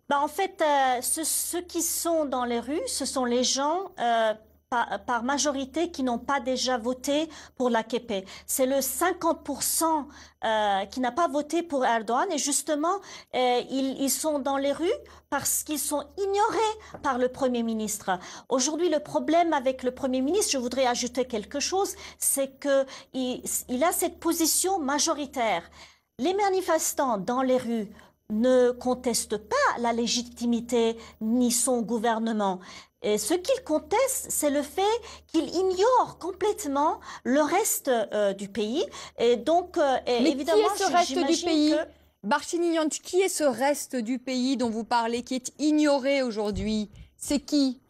Bah, en fait, ceux qui sont dans les rues, ce sont les gens par majorité qui n'ont pas déjà voté pour l'AKP. C'est le 50% qui n'a pas voté pour Erdogan et justement, ils sont dans les rues parce qu'ils sont ignorés par le Premier ministre. Aujourd'hui, le problème avec le Premier ministre, je voudrais ajouter quelque chose, c'est qu'il a cette position majoritaire. Les manifestants dans les rues ne conteste pas la légitimité ni son gouvernement. Et ce qu'il conteste, c'est le fait qu'il ignore complètement le reste du pays. Et donc, Mais évidemment, qui est ce reste du j'imagine pays? que Barchinignan, qui est ce reste du pays dont vous parlez, qui est ignoré aujourd'hui? C'est qui?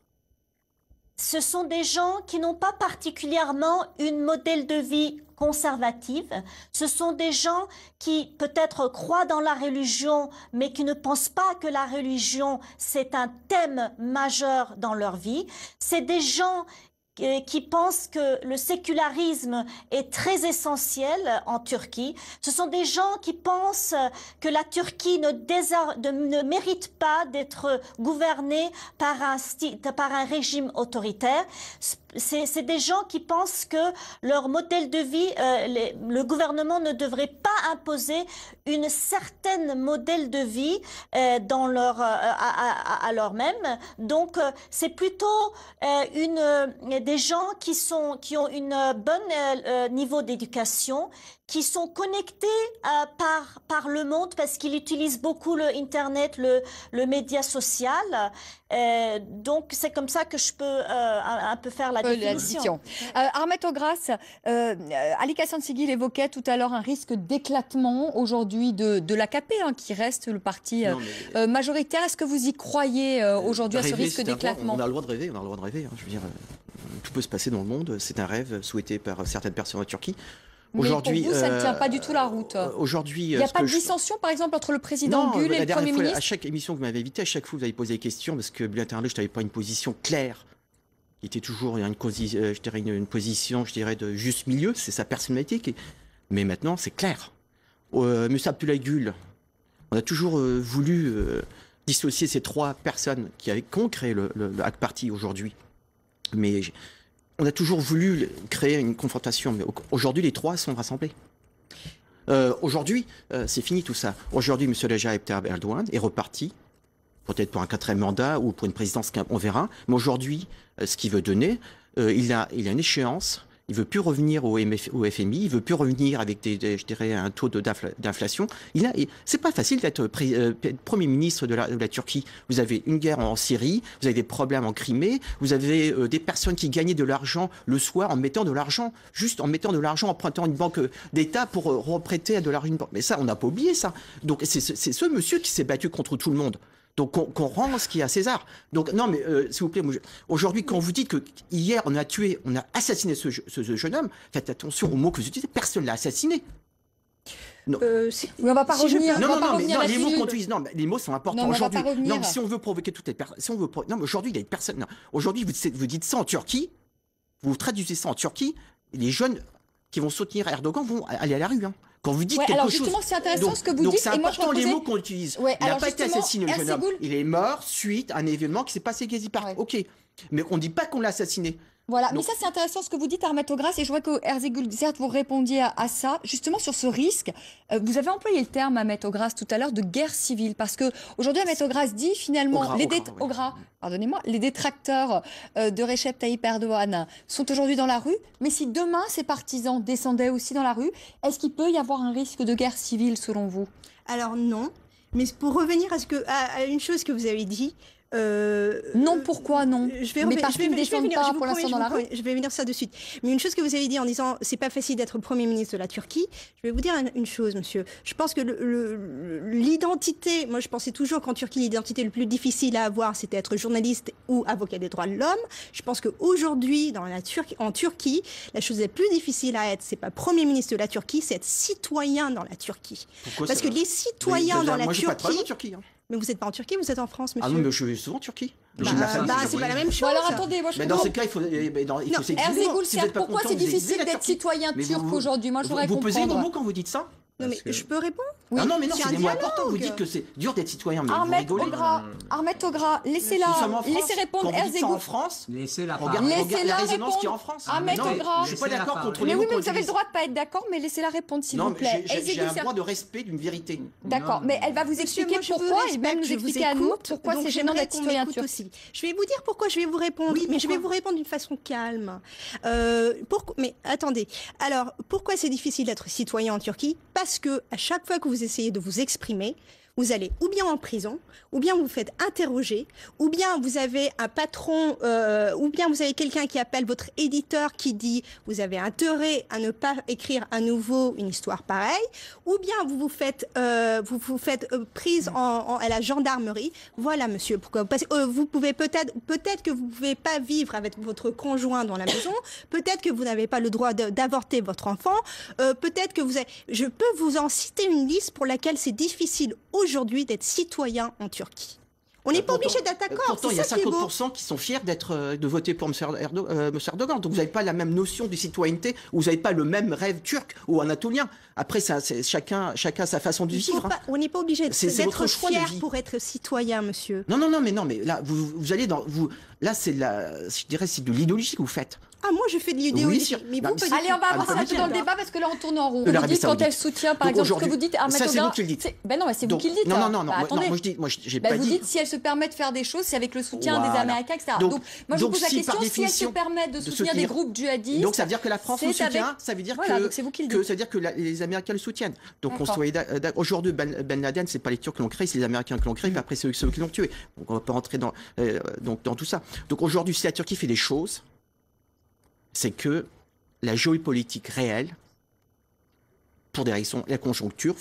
ce sont des gens qui n'ont pas particulièrement une modèle de vie conservative. Ce sont des gens qui peut-être croient dans la religion, mais qui ne pensent pas que la religion, c'est un thème majeur dans leur vie. C'est des gens qui pensent que le sécularisme est très essentiel en Turquie. Ce sont des gens qui pensent que la Turquie ne mérite pas d'être gouvernée par un régime autoritaire. C'est des gens qui pensent que leur modèle de vie, le gouvernement ne devrait pas imposer une certaine modèle de vie à leur-même. Donc, c'est plutôt des gens qui ont une bonne niveau d'éducation, qui sont connectés par le monde parce qu'ils utilisent beaucoup le Internet, le média social. Donc, c'est comme ça que je peux un peu faire la définition. Ahmet Ogras, Ali Kassansigi évoquait tout à l'heure un risque d'éclatement aujourd'hui de l'AKP, qui reste le parti majoritaire. Est-ce que vous y croyez aujourd'hui à ce risque d'éclatement? On a le droit de rêver, Je veux dire, tout peut se passer dans le monde. C'est un rêve souhaité par certaines personnes en Turquie. Aujourd'hui, pour vous, ça ne tient pas du tout la route. Aujourd'hui, il n'y a pas de dissension, par exemple, entre le président Gül et le Premier ministre? À chaque émission que vous m'avez invité, à chaque fois vous avez posé des questions parce que Bülent Arınç n'avait pas une position claire. Il était toujours une position, de juste milieu. C'est sa personnalité. Mais maintenant, c'est clair. M. Abdullah Gül, on a toujours voulu dissocier ces trois personnes qui ont créé le AK Party aujourd'hui. Mais on a toujours voulu créer une confrontation, mais aujourd'hui, les trois sont rassemblés. Aujourd'hui, c'est fini tout ça. Aujourd'hui, M. Recep Tayyip Erdogan est reparti, peut-être pour un 4e mandat ou pour une présidence, on verra. Mais aujourd'hui, ce qu'il veut donner, il a une échéance. Il veut plus revenir au FMI, il veut plus revenir avec un taux d'inflation. C'est pas facile d'être Premier ministre de la Turquie. Vous avez une guerre en Syrie, vous avez des problèmes en Crimée, vous avez des personnes qui gagnaient de l'argent le soir en mettant de l'argent, empruntant une banque d'État pour reprêter de l'argent. Mais ça, on n'a pas oublié ça. Donc c'est ce monsieur qui s'est battu contre tout le monde. Donc qu'on rend ce qui est à César. Donc non, mais s'il vous plaît, aujourd'hui, quand vous dites que hier on a assassiné ce jeune homme, faites attention aux mots que vous utilisez. Personne l'a assassiné. Non. On va pas revenir. Les mots qu'on utilise, les mots sont importants aujourd'hui. Non, si on veut provoquer toutes les personnes, non, mais aujourd'hui il y a une personne. Aujourd'hui, vous dites ça en Turquie, vous traduisez ça en Turquie, les jeunes qui vont soutenir Erdogan vont aller à la rue. Quand vous dites quelque chose... justement, c'est intéressant ce que vous dites. Donc c'est important les mots qu'on utilise. Il n'a pas été assassiné, le jeune homme. Il est mort suite à un événement qui s'est passé à Gezi Park. Ok. Mais on ne dit pas qu'on l'a assassiné. Voilà, mais ça c'est intéressant ce que vous dites, Ahmet Ogras, et je vois que Erzegul Zert, vous répondiez à ça, justement sur ce risque. Vous avez employé le terme, Ahmet Ogras, tout à l'heure, de guerre civile, parce que aujourd'hui, Ahmet Ogras dit finalement, les détracteurs de Recep Tayyip Erdogan sont aujourd'hui dans la rue, mais si demain ses partisans descendaient aussi dans la rue, est-ce qu'il peut y avoir un risque de guerre civile selon vous? Alors non, mais pour revenir à une chose que vous avez dit, non, pourquoi non? Mais parce qu'ils ne descendent pas pour l'instant dans la rue. Je vais venir ça de suite. Mais une chose que vous avez dit en disant c'est pas facile d'être Premier ministre de la Turquie, je vais vous dire une chose, monsieur. Je pense que l'identité, moi je pensais toujours qu'en Turquie l'identité le plus difficile à avoir c'était être journaliste ou avocat des droits de l'homme. Je pense qu'aujourd'hui en Turquie, la chose la plus difficile à être, c'est pas Premier ministre de la Turquie, c'est être citoyen dans la Turquie. Parce que les citoyens dans la Turquie... Mais vous n'êtes pas en Turquie, vous êtes en France, monsieur. Ah non, mais je vais souvent en Turquie. C'est pas la même chose. Alors attendez, moi je dans ce cas, il faut Erzurum, pourquoi c'est difficile d'être citoyen turc aujourd'hui? Moi je voudrais comprendre. Vous pesez vos mots quand vous dites ça? Non, mais je peux répondre? Oui. Ah non, mais non, c'est c'est un des mots dialogue. importants. Vous dites que c'est dur d'être citoyen, mais vous Ahmed rigolez. Ogra, Ahmed Ogra, laissez-la, Nous sommes en France. laissez répondre Quand vous dites ça Erzegoul. en France, Laissez-la regarde, parler. regarde Laissez-la la résonance répondre. qu'il y a en France. Ahmed Non, Ogra. je suis pas Laissez-la d'accord parler. contre les Mais mots oui, mais qu'on vous avez le utilise. droit de pas être d'accord, mais laissez-la répondre, s'il Non, vous mais plaît. j'ai Erzegoul un Zert. droit de respect d'une vérité. D'accord, mais elle va vous Monsieur, expliquer moi, je vous pourquoi et respecte, même nous je vous expliquer à nous écoute, pourquoi donc c'est gênant j'aimerais d'être qu'on citoyen m'écoute turc. aussi. Je vais vous dire pourquoi je vais vous répondre, Oui, mais je vais pourquoi vous répondre d'une façon calme. Mais attendez. Alors, pourquoi c'est difficile d'être citoyen en Turquie? Parce que à chaque fois que vous essayez de vous exprimer, vous allez ou bien en prison, ou bien vous vous faites interroger, ou bien vous avez un patron, ou bien vous avez quelqu'un qui appelle votre éditeur qui dit vous avez intérêt à ne pas écrire à nouveau une histoire pareille, ou bien vous vous faites prise à la gendarmerie. Voilà, monsieur, pourquoi? Parce que vous pouvez peut-être que vous pouvez pas vivre avec votre conjoint dans la maison, peut-être que vous n'avez pas le droit d'avorter votre enfant, peut-être que je peux vous en citer une liste pour laquelle c'est difficile aujourd'hui d'être citoyen en Turquie. On n'est pas obligé d'être d'accord. Pourtant, il y a c'est ça qui est beau. 50% qui sont fiers de voter pour M. Erdogan. Donc vous n'avez pas la même notion de citoyenneté, ou vous n'avez pas le même rêve turc ou anatolien. Après, chacun a sa façon de vivre. On n'est pas obligé C'est votre d'être choix de fier vie. pour être citoyen, monsieur. Non, mais là, vous allez là, je dirais, c'est de l'idéologie que vous faites. Ah, moi, je fais de l'idéologie. Oui, mais non, vous, mais pas du Allez, on va avancer un peu dans le D'accord. débat parce que là, on tourne en rond. De Vous l'Arabie dites quand Saoudite. elle soutient, par Donc exemple, ce que aujourd'hui, vous dites, Ahmed ça, c'est Ogra, vous qui le dites. Ben non, mais c'est vous Donc, qui le dites. non, hein. non, Bah, attendez. moi, j'ai Ben, pas vous dit. dites si elle se permet de faire des choses, c'est avec le soutien des Voilà. Américains, etc. Donc, moi, je vous pose la si, par question, si elle se définition, permet de soutenir des soutenir- groupes djihadistes. Donc ça veut dire que la France le c'est soutient, avec- ça veut dire Voilà, donc c'est vous qui le dites. ça veut dire que les Américains le soutiennent. Donc on D'accord. soit aujourd'hui Ben Laden, c'est pas les Turcs qui l'ont créé, c'est les Américains qui l'ont créé, puis après c'est ceux qui l'ont tué. Donc on va pas rentrer dans tout ça. Donc aujourd'hui, si la Turquie fait des choses, c'est que la géopolitique réelle, pour des raisons, la conjoncture,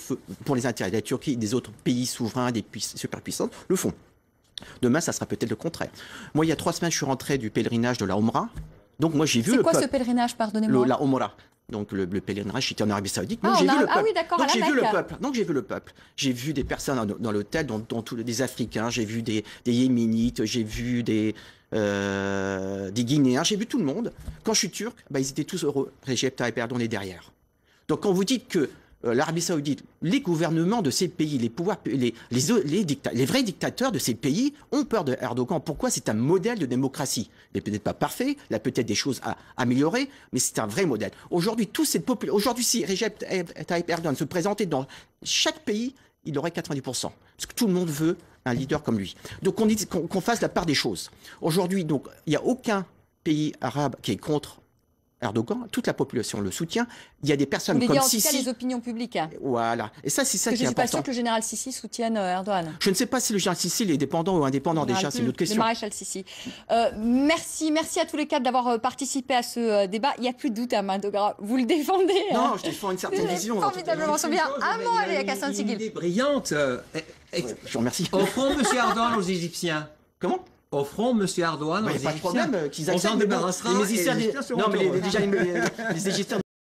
pour les intérêts de la Turquie et des autres pays souverains, des superpuissances, le font. Demain, ça sera peut-être le contraire. Moi, il y a 3 semaines, je suis rentré du pèlerinage de la Omra. Donc moi, j'ai vu C'est le quoi ce peuple. pèlerinage, pardonnez-moi? La Omra. Donc le pèlerinage, j'étais en Arabie Saoudite. Donc Ah, j'ai vu le peuple. ah oui, d'accord, Donc à la j'ai vu le Mecque. peuple. Donc j'ai vu le peuple. J'ai vu des personnes dans l'hôtel, dont des Africains. J'ai vu des Yéménites. J'ai vu des Guinéens. J'ai vu tout le monde. Quand je suis turc, ils étaient tous heureux. Recep Tayyip Erdogan est derrière. Donc quand vous dites que l'Arabie Saoudite, les gouvernements de ces pays, les pouvoirs, les vrais dictateurs de ces pays ont peur de Erdogan. Pourquoi? C'est un modèle de démocratie. Il n'est peut-être pas parfait, il a peut-être des choses à améliorer, mais c'est un vrai modèle. Aujourd'hui, si Recep Tayyip Erdogan se présentait dans chaque pays, il aurait 90%. Parce que tout le monde veut un leader comme lui. Donc qu'on fasse la part des choses. Aujourd'hui, donc, il n'y a aucun pays arabe qui est contre Erdogan, toute la population le soutient. Il y a des personnes Vous voulez comme dire en tout cas Sisi. les opinions publiques. Hein. Voilà. Et ça, c'est ça Parce que qui je est ne suis pas important. sûr que le général Sisi soutienne Erdogan. Je ne sais pas si le général Sisi est dépendant ou indépendant, déjà, c'est une autre Le question. maréchal Sisi. Merci à tous les quatre d'avoir participé à ce débat. Il n'y a plus de doute, Ahmed Ogra. Vous le défendez. Non, hein. je défends une certaine C'est vision. formidablement bien. Un mot, allez, à Kassan Une Sigil. idée brillante. Je vous remercie. Offrons M. Erdogan aux Égyptiens. Comment? Offrons M. Erdogan aux Il n'y a pas de Égyptiens. problème qu'ils On acceptent. s'en mais bon, débarrassera les et Égyptiens, les Égyptiens seront non, mais heureux. déjà, les Égyptiens